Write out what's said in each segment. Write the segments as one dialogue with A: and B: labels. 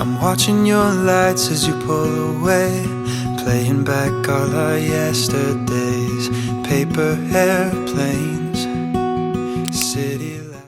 A: I'm watching your lights as you pull away, playing back all our yesterdays. Paper airplanes, city lights.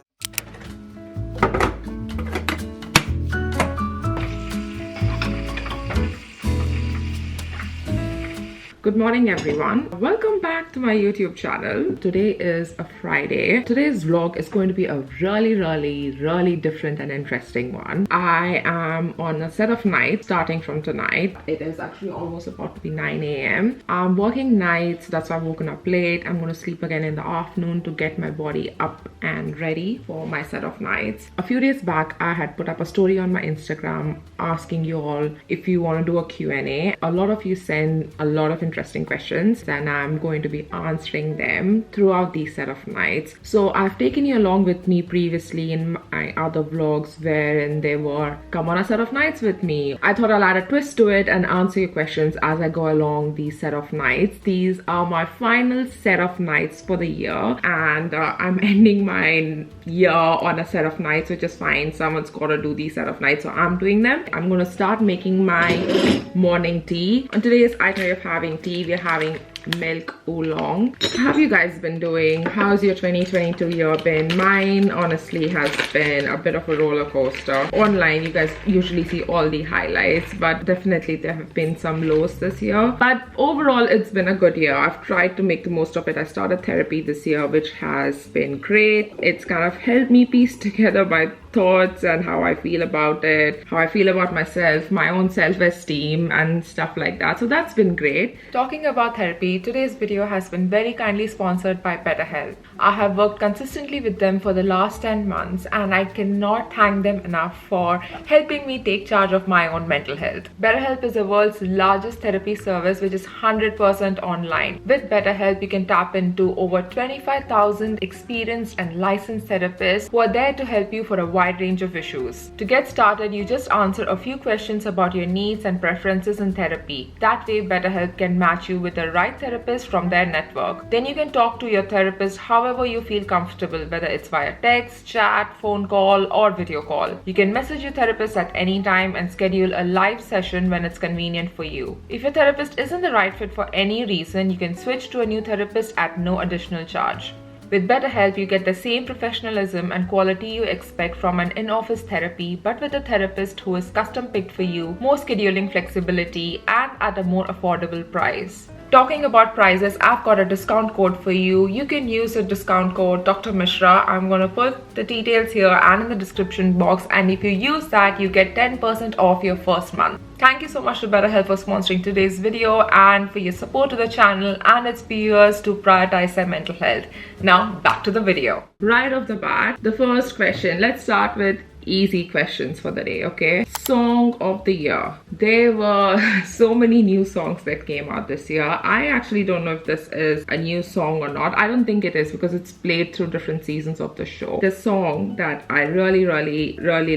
B: Good morning everyone. Welcome back to my YouTube channel. Today is a Friday. Today's vlog is going to be a really different and interesting one. I am on a set of nights starting from tonight. It is actually almost about to be 9 a.m. I'm working nights, that's why I've woken up late. I'm going to sleep again in the afternoon to get my body up and ready for my set of nights. A few days back I had put up a story on my Instagram asking you all if you want to do a Q&A. A lot of you send a lot of interesting questions and I'm going to be answering them throughout these set of nights. So I've taken you along with me previously in my other vlogs wherein they were come on a set of nights with me. I thought I'll add a twist to it and answer your questions as I go along these set of nights. These are my final set of nights for the year and I'm ending my year on a set of nights, which is fine. Someone's got to do these set of nights, so I'm doing them. I'm going to start making my morning tea. On today's itinerary of having tea, we're having milk oolong. How have you guys been doing? How's your 2022 year been? Mine honestly has been a bit of a roller coaster. Online you guys usually see all the highlights, but definitely there have been some lows this year, but overall it's been a good year. I've tried to make the most of it. I started therapy this year, which has been great. It's kind of helped me piece together my thoughts and how I feel about it, how I feel about myself, my own self-esteem and stuff like that. So that's been great. Talking about therapy, today's video has been very kindly sponsored by BetterHelp. I have worked consistently with them for the last 10 months and I cannot thank them enough for helping me take charge of my own mental health. BetterHelp is the world's largest therapy service which is 100% online. With BetterHelp, you can tap into over 25,000 experienced and licensed therapists who are there to help you for a wide range of issues. To get started, you just answer a few questions about your needs and preferences in therapy. That way, BetterHelp can match you with the right therapist from their network. Then you can talk to your therapist however you feel comfortable, whether it's via text, chat, phone call, or video call. You can message your therapist at any time and schedule a live session when it's convenient for you. If your therapist isn't the right fit for any reason, you can switch to a new therapist at no additional charge. With BetterHelp, you get the same professionalism and quality you expect from an in-office therapy, but with a therapist who is custom picked for you, more scheduling flexibility, and at a more affordable price. Talking about prices, I've got a discount code for you. You can use the discount code Dr. Mishra. I'm going to put the details here and in the description box, and if you use that, you get 10% off your first month. Thank you so much to BetterHelp for sponsoring today's video and for your support to the channel and its viewers to prioritize their mental health. Now back to the video. Right off the bat, the first question, let's start with easy questions for the day, okay? Song of the year. There were so many new songs that came out this year. I actually don't know if this is a new song or not. I don't think it is because it's played through different seasons of the show. The song that I really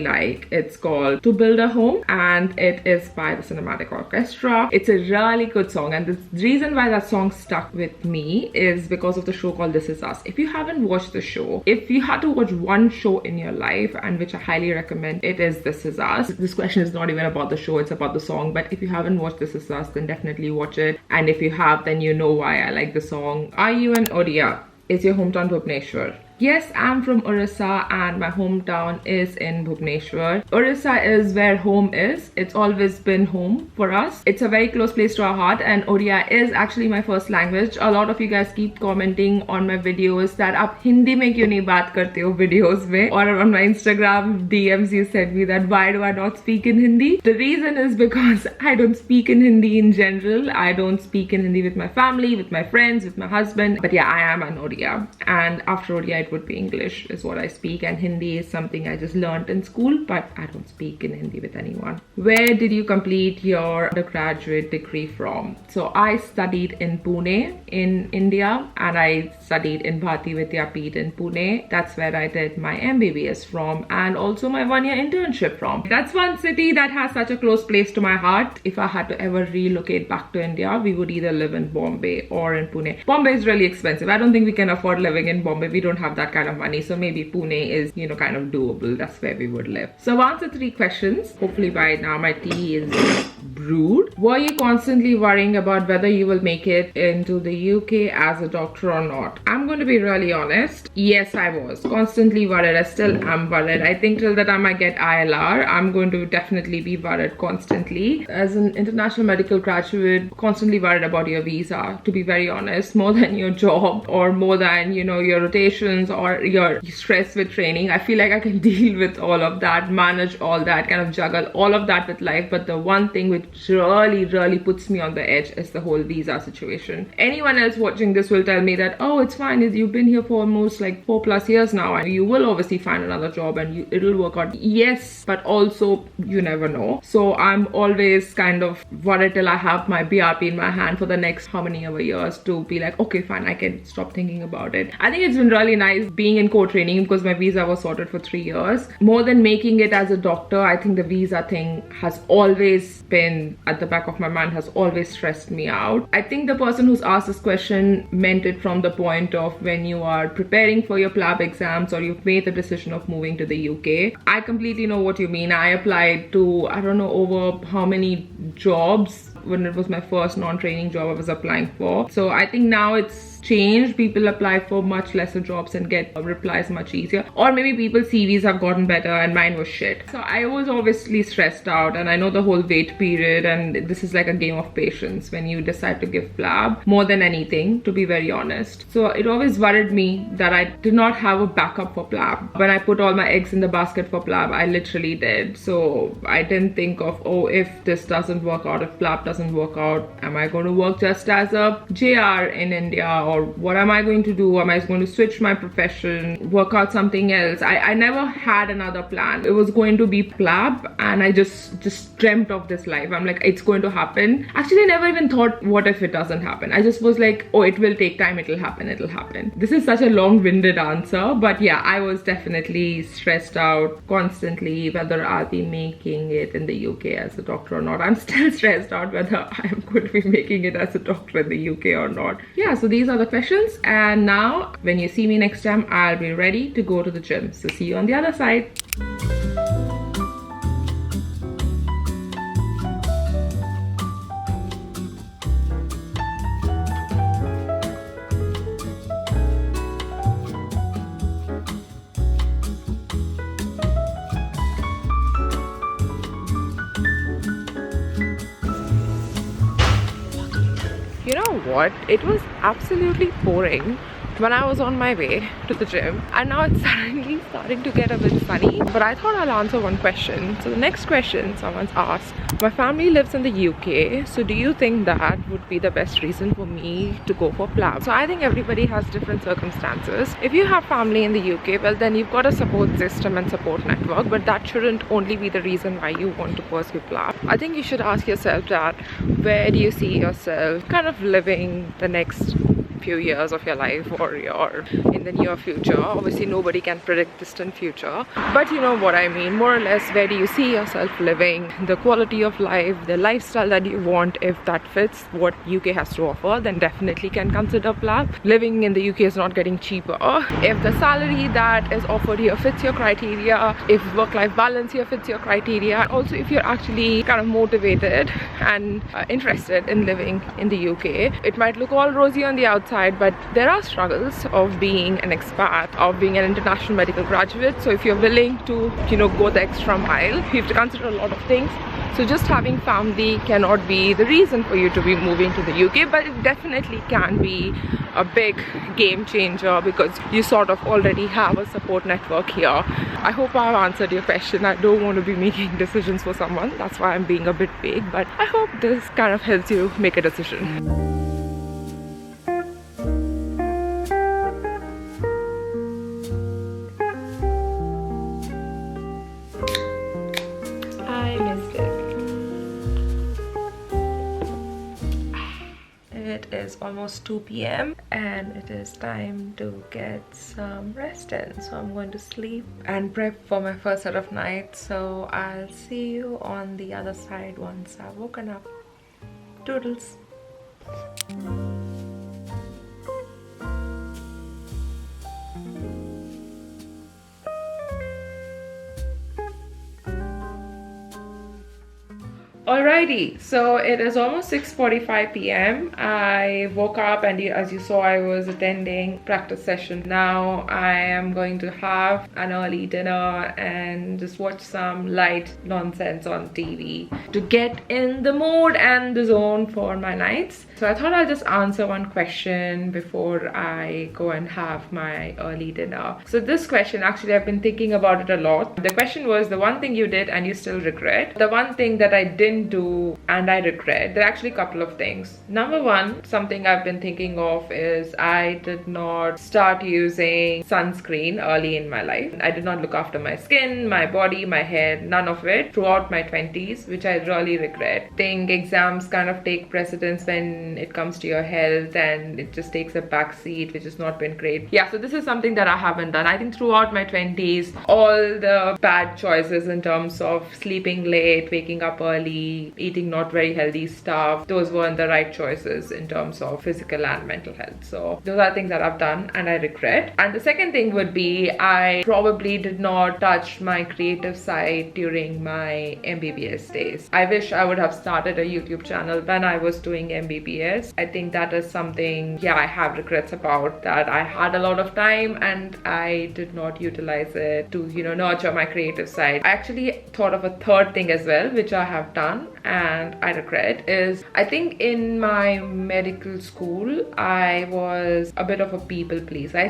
B: like, it's called To Build a Home and it is by the Cinematic Orchestra. It's a really good song and the reason why that song stuck with me is because of the show called This Is Us. If you haven't watched the show, if you had to watch one show in your life, and which I highly recommend, it is This Is Us. This question is not even about the show, it's about the song, but if you haven't watched This Is Us, then definitely watch it, and if you have, then you know why I like the song. Are you an Odia? Is your hometown Bhubaneswar? Yes, I'm from Orissa and my hometown is in Bhubaneswar. Orissa is where home is. It's always been home for us. It's a very close place to our heart and Odia is actually my first language. A lot of you guys keep commenting on my videos that aap Hindi mein kyun nahi baat karte ho videos mein, or on my Instagram DMs you said me that why do I not speak in Hindi? The reason is because I don't speak in Hindi in general. I don't speak in Hindi with my family, with my friends, with my husband. But yeah, I am an Odia and after Odia would be English is what I speak, and Hindi is something I just learned in school, but I don't speak in Hindi with anyone. Where did you complete your undergraduate degree from? So I studied in Pune in India and I studied in Bharati Vidyapeeth in Pune. That's where I did my MBBS from and also my 1-year internship from. That's one city that has such a close place to my heart. If I had to ever relocate back to India, we would either live in Bombay or in Pune. Bombay is really expensive. I don't think we can afford living in Bombay. We don't have that kind of money. So maybe Pune is, you know, kind of doable. That's where we would live. So I've answered 3 questions. Hopefully by now my tea is brewed. Were you constantly worrying about whether you will make it into the UK as a doctor or not? I'm going to be really honest. Yes, I was constantly worried. I still am worried. I think till the time I get ILR, I'm going to definitely be worried constantly. As an international medical graduate, constantly worried about your visa, to be very honest, more than your job or more than, you know, your rotations or your stress with training. I feel like I can deal with all of that, manage all that, kind of juggle all of that with life. But the one thing which really puts me on the edge is the whole visa situation. Anyone else watching this will tell me that, oh, it's fine, you've been here for almost like 4+ years now and you will obviously find another job and it'll work out. Yes, but also you never know. So I'm always kind of worried till I have my BRP in my hand for the next how many ever years to be like, okay, fine, I can stop thinking about it. I think it's been really nice being in co-training because my visa was sorted for 3 years. More than making it as a doctor, I think the visa thing has always been at the back of my mind, has always stressed me out. I think the person who's asked this question meant it from the point of when you are preparing for your PLAB exams or you've made the decision of moving to the UK. I completely know what you mean. I applied to, I don't know, over how many jobs when it was my first non-training job I was applying for. So I think now it's changed. People apply for much lesser jobs and get replies much easier, or maybe people's CVs have gotten better and mine was shit. So I was obviously stressed out, and I know the whole wait period, and this is like a game of patience when you decide to give PLAB more than anything, to be very honest. So it always worried me that I did not have a backup for PLAB. When I put all my eggs in the basket for PLAB, I literally did. So I didn't think of, oh, if this doesn't work out, if PLAB doesn't work out, am I going to work just as a JR in India, or what am I going to do? Am I going to switch my profession, work out something else? I never had another plan. It was going to be PLAB, and I just dreamt of this life. I'm like, it's going to happen. Actually, I never even thought, what if it doesn't happen? I just was like, oh, it will take time, it'll happen, it'll happen. This is such a long-winded answer, but yeah, I was definitely stressed out constantly whether I'll be making it in the UK as a doctor or not. I'm still stressed out whether I'm going to be making it as a doctor in the UK or not. Yeah, so these are the questions, and now when you see me next time, I'll be ready to go to the gym. So see you on the other side. You know what? It was absolutely pouring when I was on my way to the gym, and now it's suddenly starting to get a bit sunny. But I thought I'll answer one question. So the next question someone's asked, my family lives in the UK, so do you think that would be the best reason for me to go for PLAB? So I think everybody has different circumstances. If you have family in the UK, well, then you've got a support system and support network, but that shouldn't only be the reason why you want to pursue PLAB. I think you should ask yourself that, where do you see yourself kind of living the next few years of your life, or in the near future? Obviously nobody can predict distant future, but you know what I mean. More or less, where do you see yourself living, the quality of life, the lifestyle that you want. If that fits what UK has to offer, then definitely can consider PLAB. Living in the UK is not getting cheaper. If the salary that is offered here fits your criteria, if work-life balance here fits your criteria, also if you're actually kind of motivated and interested in living in the UK, it might look all rosy on the outside, but there are struggles of being an expat, of being an international medical graduate. So if you're willing to, you know, go the extra mile, you have to consider a lot of things. So just having family cannot be the reason for you to be moving to the UK, but it definitely can be a big game changer because you sort of already have a support network here. I hope I've answered your question. I don't want to be making decisions for someone, that's why I'm being a bit vague, but I hope this kind of helps you make a decision. It is almost 2 p.m. and it is time to get some rest in. So I'm going to sleep and prep for my first set of nights. So I'll see you on the other side once I've woken up. Toodles. Alrighty, so it is almost 6:45 p.m. I woke up and as you saw, I was attending practice session. Now I am going to have an early dinner and just watch some light nonsense on TV to get in the mood and the zone for my nights. So I thought I'll just answer one question before I go and have my early dinner. So this question, actually I've been thinking about it a lot. The question was the one thing you did and you still regret. The one thing that I didn't do and I regret. There are actually a couple of things. Number one, something I've been thinking of is I did not start using sunscreen early in my life. I did not look after my skin, my body, my hair, none of it throughout my 20s, which I really regret. I think exams kind of take precedence when it comes to your health and it just takes a back seat, which has not been great. Yeah, so this is something that I haven't done. I think throughout my 20s, all the bad choices in terms of sleeping late, waking up early, eating not very healthy stuff, those weren't the right choices in terms of physical and mental health. So those are things that I've done and I regret. And the second thing would be I probably did not touch my creative side during my MBBS days. I wish I would have started a YouTube channel when I was doing MBBS. I think that is something, yeah, I have regrets about, that I had a lot of time and I did not utilize it to, you know, nurture my creative side. I actually thought of a third thing as well, which I have done and I regret, is I think in my medical school I was a bit of a people pleaser. I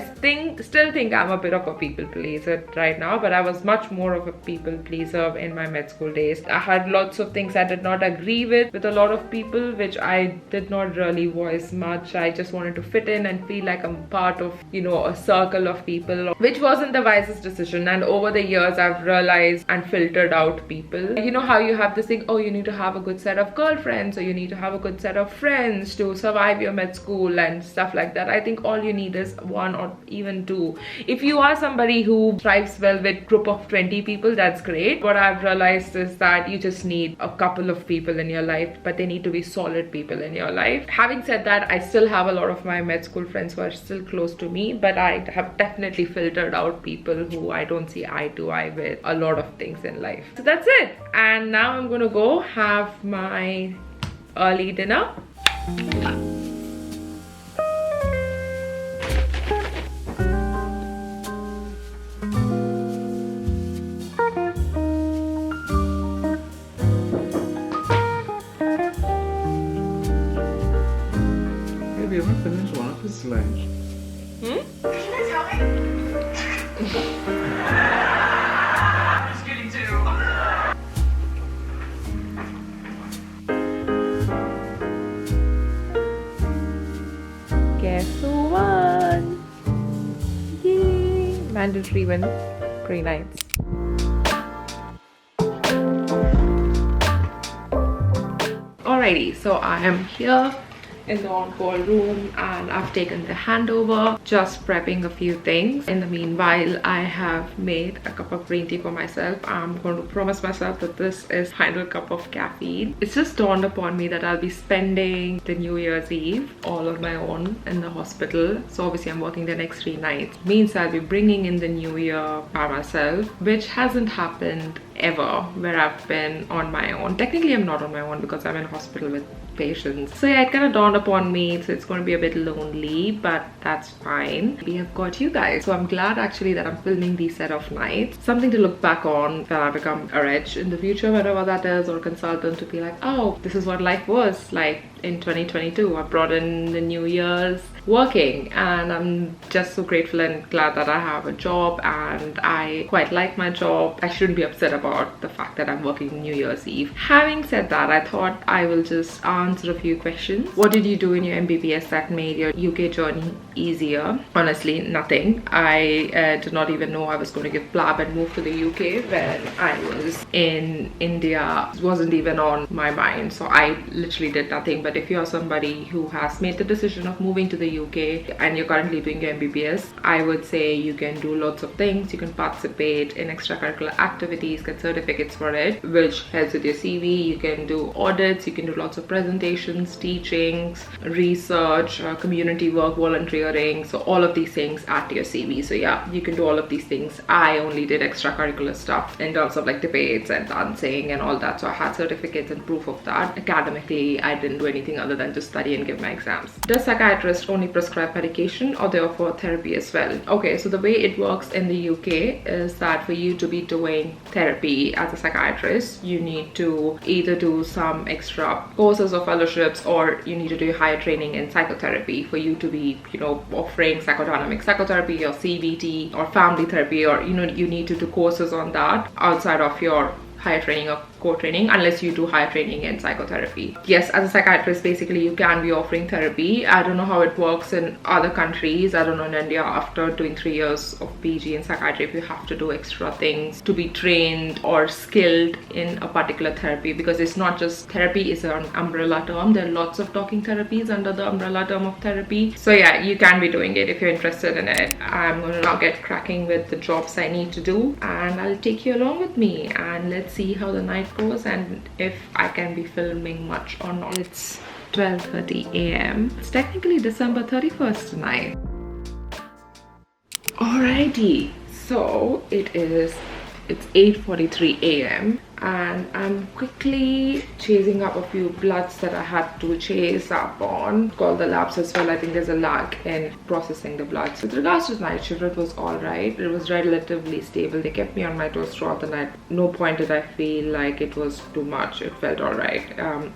B: still think I'm a bit of a people pleaser right now, but I was much more of a people pleaser in my med school days. I had lots of things I did not agree with a lot of people, which I did not really voice much. I just wanted to fit in and feel like I'm part of, you know, a circle of people, which wasn't the wisest decision. And over the years I've realized and filtered out people. You know how you have this thing, oh, you need to have a good set of girlfriends or you need to have a good set of friends to survive your med school and stuff like that. I think all you need is one or even two. If you are somebody who thrives well with group of 20 people, that's great. What I've realized is that you just need a couple of people in your life, but they need to be solid people in your life. Having said that, I still have a lot of my med school friends who are still close to me, but I have definitely filtered out people who I don't see eye to eye with a lot of things in life. So that's it. And now I'm gonna go have my early dinner.
C: Maybe I haven't finished one of his lunch.
B: Guess who won? Yay! Mandatory win. Pretty nice. Alrighty, so I am here in the on-call room and I've taken the handover, just prepping a few things. In the meanwhile, I have made a cup of green tea for myself. I'm going to promise myself that this is final cup of caffeine. It's just dawned upon me that I'll be spending the New Year's Eve all on my own in the hospital. So obviously I'm working the next 3 nights. Means I'll be bringing in the new year by myself, which hasn't happened ever where I've been on my own. Technically I'm not on my own because I'm in hospital with patients. So yeah, it kind of dawned upon me, so it's going to be a bit lonely, but that's fine. We have got you guys, so I'm glad actually that I'm filming these set of nights. Something to look back on when I become a reg in the future, whatever that is, or a consultant, to be like, oh, this is what life was like in 2022. I brought in the New Year's working, and I'm just so grateful and glad that I have a job, and I quite like my job. I shouldn't be upset about the fact that I'm working New Year's Eve. Having said that, I thought I will just answer a few questions. What did you do in your MBBS that made your UK journey easier? Honestly, nothing. I did not even know I was going to give PLAB and move to the UK when I was in India. It wasn't even on my mind, so I literally did nothing. But if you're somebody who has made the decision of moving to the UK and you're currently doing your MBBS, I would say you can do lots of things. You can participate in extracurricular activities, get certificates for it, which helps with your CV. You can do audits, you can do lots of presentations, presentations, teachings, research, community work, volunteering, so all of these things add to your CV. So yeah, you can do all of these things. I only did extracurricular stuff in terms of like debates and dancing and all that, so I had certificates and proof of that. Academically, I didn't do anything other than just study and give my exams. Does psychiatrists only prescribe medication or they offer therapy as well? Okay, so the way it works in the UK is that for you to be doing therapy as a psychiatrist, you need to either do some extra courses or fellowships, or you need to do higher training in psychotherapy for you to be, you know, offering psychodynamic psychotherapy or CBT or family therapy, or you know, you need to do courses on that outside of your higher training or core training, unless you do higher training in psychotherapy. Yes, as a psychiatrist, basically you can be offering therapy. I don't know how it works in other countries. I don't know in India, after doing 3 years of PG in psychiatry, if you have to do extra things to be trained or skilled in a particular therapy, because it's not just therapy is an umbrella term. There are lots of talking therapies under the umbrella term of therapy. So yeah, you can be doing it if you're interested in it. I'm going to now get cracking with the jobs I need to do, and I'll take you along with me, and let's see how the night goes and if I can be filming much or not. It's 12:30 a.m. It's technically December 31st tonight. Alrighty, so it's 8:43 a.m. and I'm quickly chasing up a few bloods that I had to chase up on. Call the labs as well. I think there's a lag in processing the bloods. With regards to the night shift, it was alright. It was relatively stable. They kept me on my toes throughout the night. No point did I feel like it was too much. It felt alright.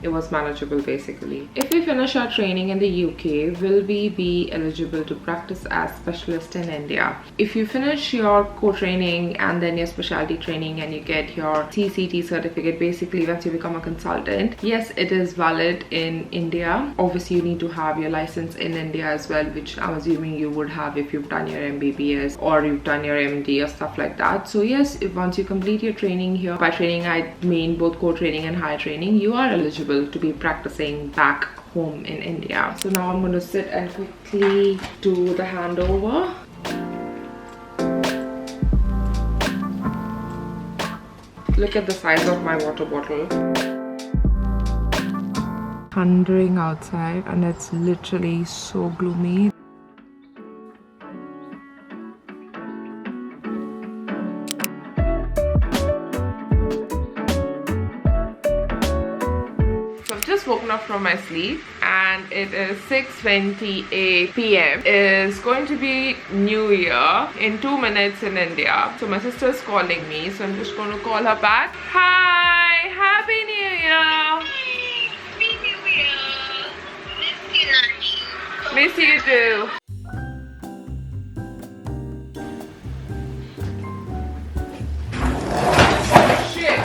B: It was manageable basically. If we finish our training in the UK, will we be eligible to practice as specialist in India? If you finish your core training and then your specialty training and you get your CCT certificate, basically once you become a consultant, yes, it is valid in India. Obviously you need to have your license in India as well, which I'm assuming you would have if you've done your MBBS or you've done your MD or stuff like that. So yes, if once you complete your training here, by training I mean both core training and higher training, you are eligible to be practicing back home in India. So now I'm going to sit and quickly do the handover. Look at the size of my water bottle. Thundering outside and it's literally so gloomy. So I've just woken up from my sleep and it is 6:28 p.m. It's going to be New Year in 2 minutes in India. So my sister's calling me, so I'm just going to call her back. Hi! Happy New Year!
D: Happy New Year! Miss you, Nani.
B: Miss you too. Shit!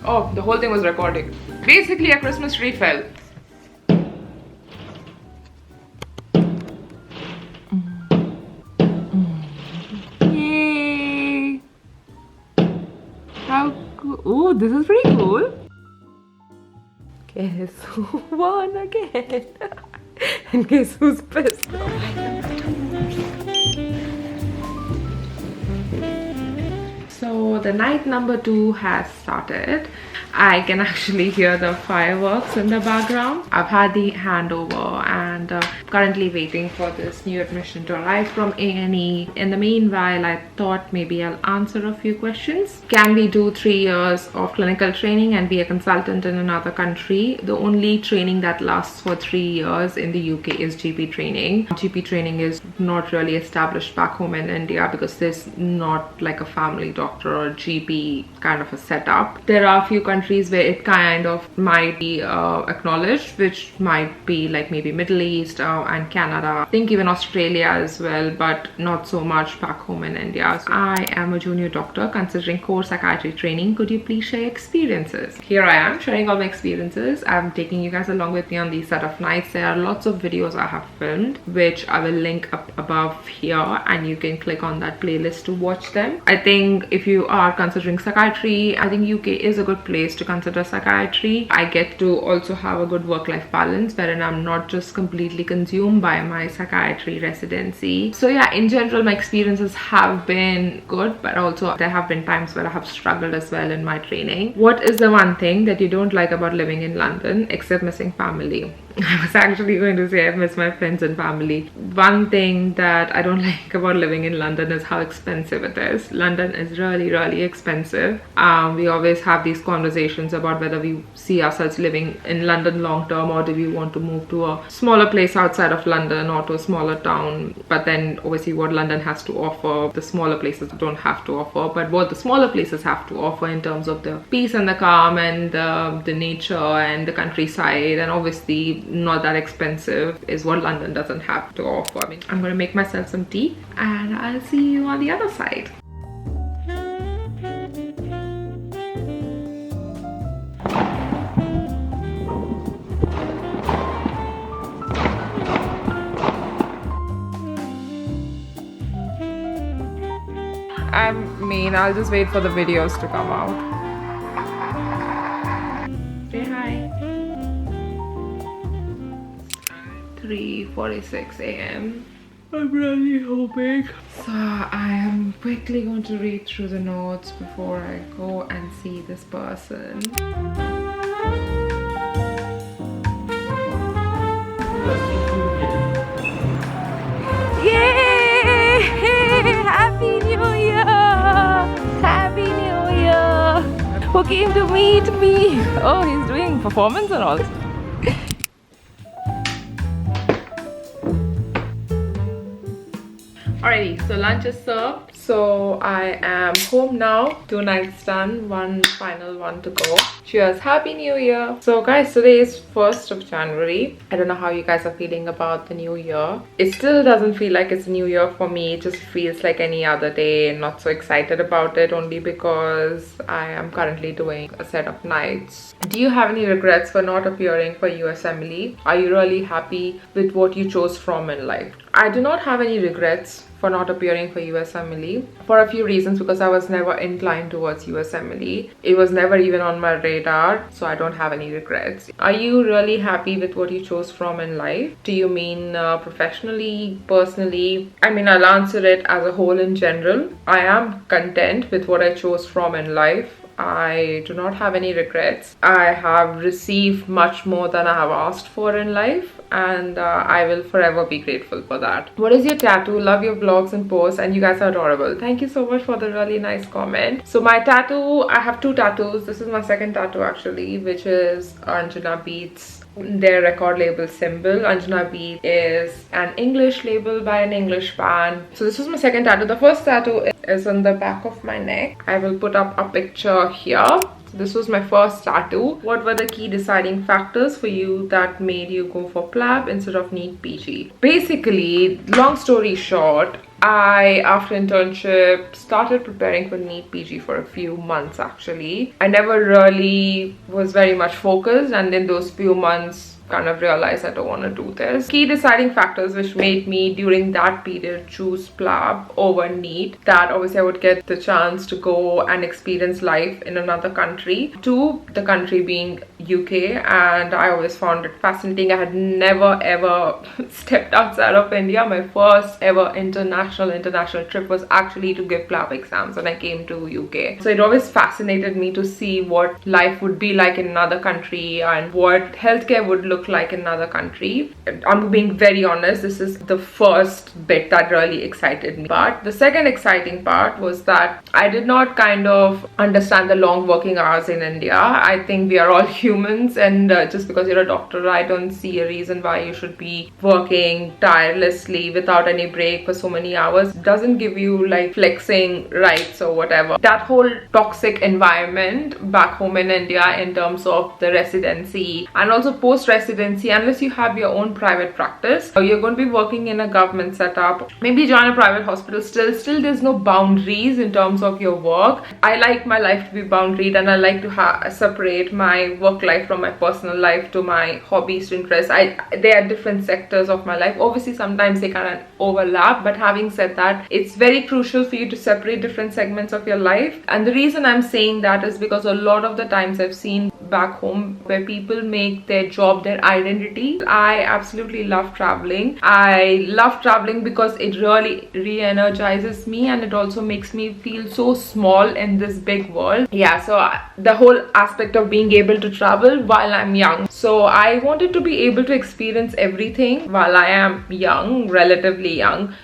B: Oh, the whole thing was recording. Basically, a Christmas tree fell. Yay! How cool! Oh, this is pretty cool. Guess who won again? And guess who's pissed? So the night number 2 has started. I can actually hear the fireworks in the background. I've had the handover and currently waiting for this new admission to arrive from A&E. In the meanwhile, I thought maybe I'll answer a few questions. Can we do 3 years of clinical training and be a consultant in another country? The only training that lasts for 3 years in the UK is GP training. GP training is not really established back home in India because there's not like a family doctor or GP kind of a setup. There are a few countries where it kind of might be acknowledged, which might be like maybe Middle East and Canada. I think even Australia as well, but not so much back home in India. So I am a junior doctor considering core psychiatry training. Could you please share experiences? Here I am sharing all my experiences. I'm taking you guys along with me on these set of nights. There are lots of videos I have filmed, which I will link up above here, and you can click on that playlist to watch them. I think if you are considering psychiatry, I think UK is a good place to consider psychiatry. I get to also have a good work-life balance wherein I'm not just completely completely consumed by my psychiatry residency. So yeah, in general my experiences have been good, but also there have been times where I have struggled as well in my training. What is the one thing that you don't like about living in London except missing family? I was actually going to say I miss my friends and family. One thing that I don't like about living in London is how expensive it is. London is really expensive. We always have these conversations about whether we see ourselves living in London long term, or do we want to move to a smaller place outside of London or to a smaller town. But then obviously what London has to offer, the smaller places don't have to offer, but what the smaller places have to offer in terms of the peace and the calm and the nature and the countryside, and obviously not that expensive, is what London doesn't have to offer. I mean, I'm gonna make myself some tea and I'll see you on the other side. I mean, I'll just wait for the videos to come out. Say hi. 3:46 a.m. I'm really hoping. So I am quickly going to read through the notes before I go and see this person. Yay! Happy New Year! Happy New Year! Who came to meet me? Oh, he's doing performance and all. Alrighty, so lunch is served. So I am home now. 2 nights done, one final one to go. Cheers, Happy New Year. So guys, today is 1st of January. I don't know how you guys are feeling about the new year. It still doesn't feel like it's a new year for me. It just feels like any other day. Not so excited about it, only because I am currently doing a set of nights. Do you have any regrets for not appearing for USMLE? Are you really happy with what you chose from in life? I do not have any regrets for not appearing for USMLE for a few reasons, because I was never inclined towards USMLE. It was never even on my radar, so I don't have any regrets. Are you really happy with what you chose from in life? Do you mean professionally, personally? I mean, I'll answer it as a whole in general. I am content with what I chose from in life. I do not have any regrets. I have received much more than I have asked for in life, and I will forever be grateful for that. What is your tattoo? Love your vlogs and posts, and you guys are adorable. Thank you so much for the really nice comment. So my tattoo, I have 2 tattoos. This is my second tattoo actually, which is Anjana Beats, their record label symbol. Anjana Beat is an English label by an English band. So this was my second tattoo. The first tattoo is on the back of my neck. I will put up a picture here. So this was my first tattoo. What were the key deciding factors for you that made you go for PLAB instead of NEET PG? Basically, long story short, I, after internship, started preparing for NEET PG for a few months actually. I never really was very much focused, and in those few months kind of realized I don't want to do this. Key deciding factors which made me during that period choose PLAB over NEET, that obviously I would get the chance to go and experience life in another country. 2, the country being UK, and I always found it fascinating. I had never ever stepped outside of India. My first ever international trip was actually to give PLAB exams when I came to UK. So it always fascinated me to see what life would be like in another country and what healthcare would look like in another country. I'm being very honest, this is the first bit that really excited me. But the second exciting part was that I did not kind of understand the long working hours in India. I think we are all humans, and just because you're a doctor, I don't see a reason why you should be working tirelessly without any break for so many hours. It doesn't give you like flexing rights or whatever. That whole toxic environment back home in India in terms of the residency and also post-residency, unless you have your own private practice, or you're going to be working in a government setup, maybe join a private hospital, still there's no boundaries in terms of your work. I like my life to be boundaried, and I like to separate my work life from my personal life, to my hobbies, to interests. They are different sectors of my life. Obviously sometimes they kind of overlap, but having said that, it's very crucial for you to separate different segments of your life. And the reason I'm saying that is because a lot of the times I've seen back home where people make their job their identity. I absolutely love traveling. I love traveling because it really re-energizes me, and it also makes me feel so small in this big world. Yeah, so the whole aspect of being able to travel while I'm young. So I wanted to be able to experience everything while I am young, relatively young.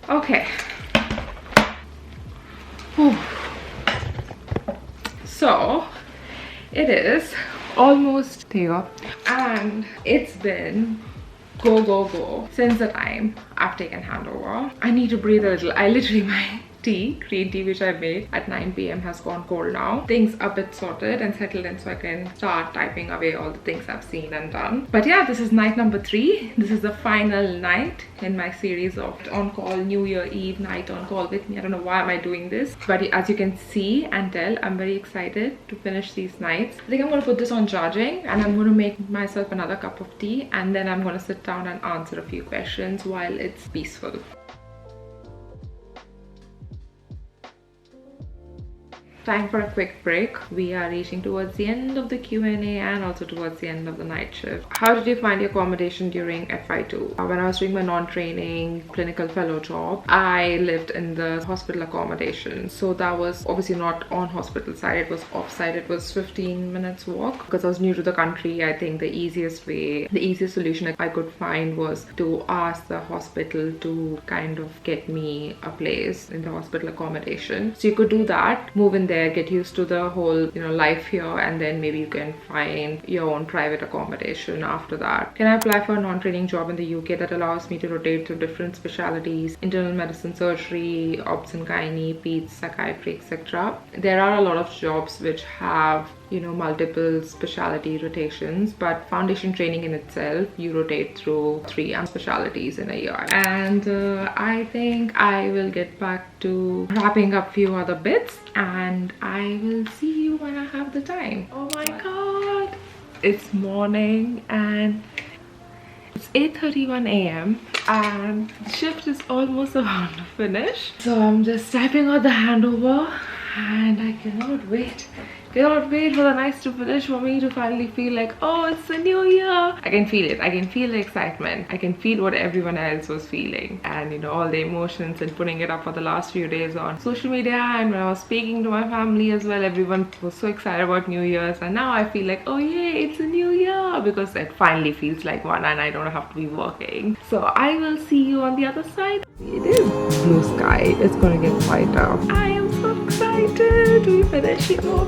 B: Okay. Whew. So it is almost there, and it's been go since the time I've taken handover. I need to breathe a little. I literally, my green tea which I made at 9 p.m. has gone cold now. Things are a bit sorted and settled in, so I can start typing away all the things I've seen and done. But yeah, this is night number 3. This is the final night in my series of on-call New Year Eve night on call with me. I don't know why am I doing this, but as you can see and tell, I'm very excited to finish these nights. I think I'm going to put this on charging, and I'm going to make myself another cup of tea, and then I'm going to sit down and answer a few questions while it's peaceful. Time for a quick break. We are reaching towards the end of the Q&A and also towards the end of the night shift. How did you find your accommodation during FY2? When I was doing my non-training clinical fellow job, I lived in the hospital accommodation. So that was obviously not on hospital side, it was off site. It was 15 minutes walk. Because I was new to the country, I think the easiest solution I could find was to ask the hospital to kind of get me a place in the hospital accommodation. So you could do that, move in there, get used to the whole life here, and then maybe you can find your own private accommodation after that. Can I apply for a non-training job in the UK that allows me to rotate through different specialities, internal medicine, surgery, obs and gynae, peds, psychiatry, etc.? There are a lot of jobs which have multiple specialty rotations, but foundation training in itself, you rotate through 3 specialities in a year. And I think I will get back to wrapping up few other bits, and I will see you when I have the time. Oh my god, it's morning and it's 8:31 a.m. and the shift is almost about to finish, so I'm just typing out the handover, and I cannot wait for the nights to finish, for me to finally feel like, oh, it's the new year. I can feel it. I can feel the excitement. I can feel what everyone else was feeling, and all the emotions, and putting it up for the last few days on social media, and when I was speaking to my family as well, everyone was so excited about New Year's, and now I feel like, oh yay, it's a new year, because it finally feels like one and I don't have to be working. So I will see you on the other side. It is blue sky. It's gonna get brighter. I am so excited. We finishing off.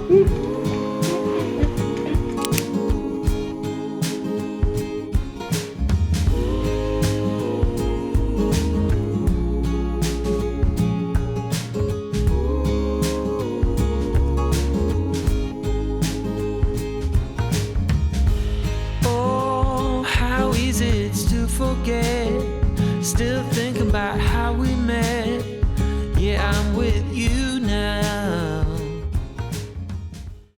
A: Oh, how easy it's to forget. Still thinking about how we met.